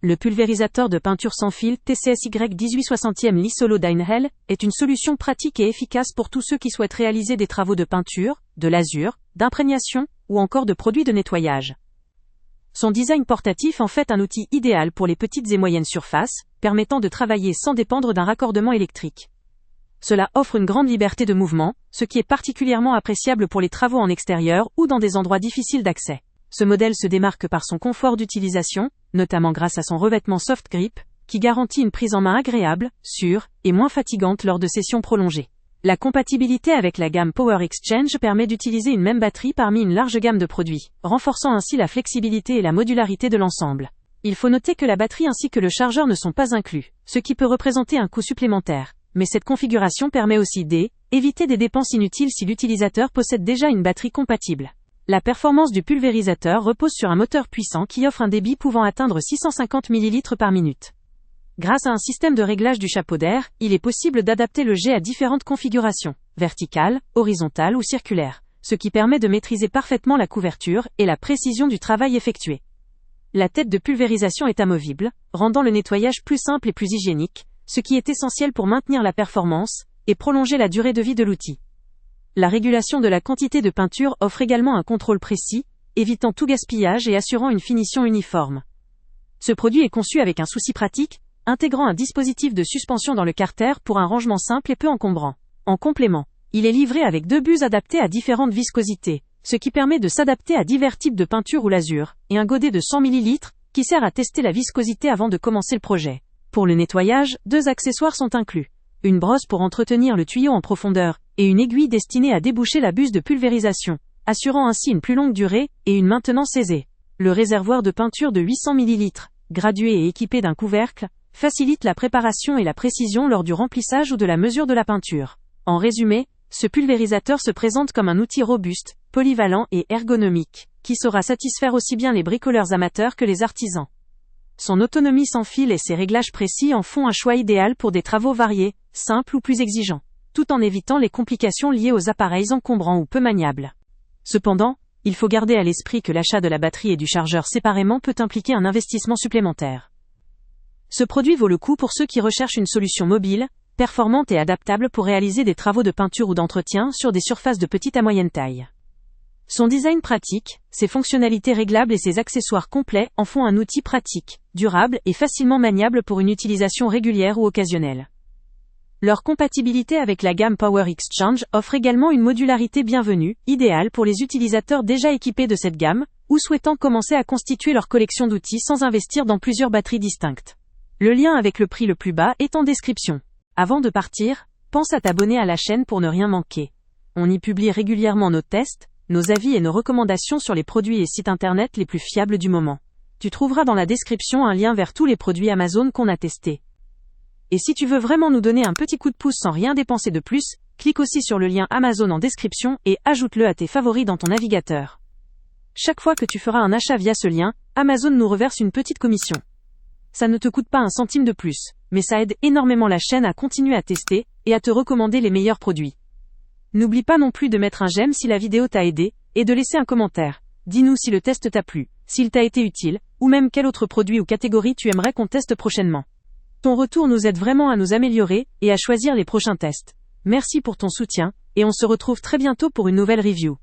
Le pulvérisateur de peinture sans fil TCSY 1860e Li-Solo Dynhel est une solution pratique et efficace pour tous ceux qui souhaitent réaliser des travaux de peinture, de lasure, d'imprégnation ou encore de produits de nettoyage. Son design portatif en fait un outil idéal pour les petites et moyennes surfaces, permettant de travailler sans dépendre d'un raccordement électrique. Cela offre une grande liberté de mouvement, ce qui est particulièrement appréciable pour les travaux en extérieur ou dans des endroits difficiles d'accès. Ce modèle se démarque par son confort d'utilisation, notamment grâce à son revêtement soft grip, qui garantit une prise en main agréable, sûre et moins fatigante lors de sessions prolongées. La compatibilité avec la gamme Power Exchange permet d'utiliser une même batterie parmi une large gamme de produits, renforçant ainsi la flexibilité et la modularité de l'ensemble. Il faut noter que la batterie ainsi que le chargeur ne sont pas inclus, ce qui peut représenter un coût supplémentaire. Mais cette configuration permet aussi d'éviter des dépenses inutiles si l'utilisateur possède déjà une batterie compatible. La performance du pulvérisateur repose sur un moteur puissant qui offre un débit pouvant atteindre 650 ml par minute. Grâce à un système de réglage du chapeau d'air, il est possible d'adapter le jet à différentes configurations, verticales, horizontales ou circulaires, ce qui permet de maîtriser parfaitement la couverture et la précision du travail effectué. La tête de pulvérisation est amovible, rendant le nettoyage plus simple et plus hygiénique, ce qui est essentiel pour maintenir la performance et prolonger la durée de vie de l'outil. La régulation de la quantité de peinture offre également un contrôle précis, évitant tout gaspillage et assurant une finition uniforme. Ce produit est conçu avec un souci pratique, intégrant un dispositif de suspension dans le carter pour un rangement simple et peu encombrant. En complément, il est livré avec 2 buts adaptés à différentes viscosités, ce qui permet de s'adapter à divers types de peinture ou lasure, et un godet de 100 ml, qui sert à tester la viscosité avant de commencer le projet. Pour le nettoyage, 2 accessoires sont inclus. Une brosse pour entretenir le tuyau en profondeur, et une aiguille destinée à déboucher la buse de pulvérisation, assurant ainsi une plus longue durée, et une maintenance aisée. Le réservoir de peinture de 800 ml, gradué et équipé d'un couvercle, facilite la préparation et la précision lors du remplissage ou de la mesure de la peinture. En résumé, ce pulvérisateur se présente comme un outil robuste, polyvalent et ergonomique, qui saura satisfaire aussi bien les bricoleurs amateurs que les artisans. Son autonomie sans fil et ses réglages précis en font un choix idéal pour des travaux variés, simples ou plus exigeants, tout en évitant les complications liées aux appareils encombrants ou peu maniables. Cependant, il faut garder à l'esprit que l'achat de la batterie et du chargeur séparément peut impliquer un investissement supplémentaire. Ce produit vaut le coup pour ceux qui recherchent une solution mobile, performante et adaptable pour réaliser des travaux de peinture ou d'entretien sur des surfaces de petite à moyenne taille. Son design pratique, ses fonctionnalités réglables et ses accessoires complets en font un outil pratique, durable et facilement maniable pour une utilisation régulière ou occasionnelle. Leur compatibilité avec la gamme Power Exchange offre également une modularité bienvenue, idéale pour les utilisateurs déjà équipés de cette gamme, ou souhaitant commencer à constituer leur collection d'outils sans investir dans plusieurs batteries distinctes. Le lien avec le prix le plus bas est en description. Avant de partir, pense à t'abonner à la chaîne pour ne rien manquer. On y publie régulièrement nos tests, nos avis et nos recommandations sur les produits et sites internet les plus fiables du moment. Tu trouveras dans la description un lien vers tous les produits Amazon qu'on a testés. Et si tu veux vraiment nous donner un petit coup de pouce sans rien dépenser de plus, clique aussi sur le lien Amazon en description et ajoute-le à tes favoris dans ton navigateur. Chaque fois que tu feras un achat via ce lien, Amazon nous reverse une petite commission. Ça ne te coûte pas un centime de plus, mais ça aide énormément la chaîne à continuer à tester et à te recommander les meilleurs produits. N'oublie pas non plus de mettre un j'aime si la vidéo t'a aidé, et de laisser un commentaire. Dis-nous si le test t'a plu, s'il t'a été utile, ou même quel autre produit ou catégorie tu aimerais qu'on teste prochainement. Ton retour nous aide vraiment à nous améliorer, et à choisir les prochains tests. Merci pour ton soutien, et on se retrouve très bientôt pour une nouvelle review.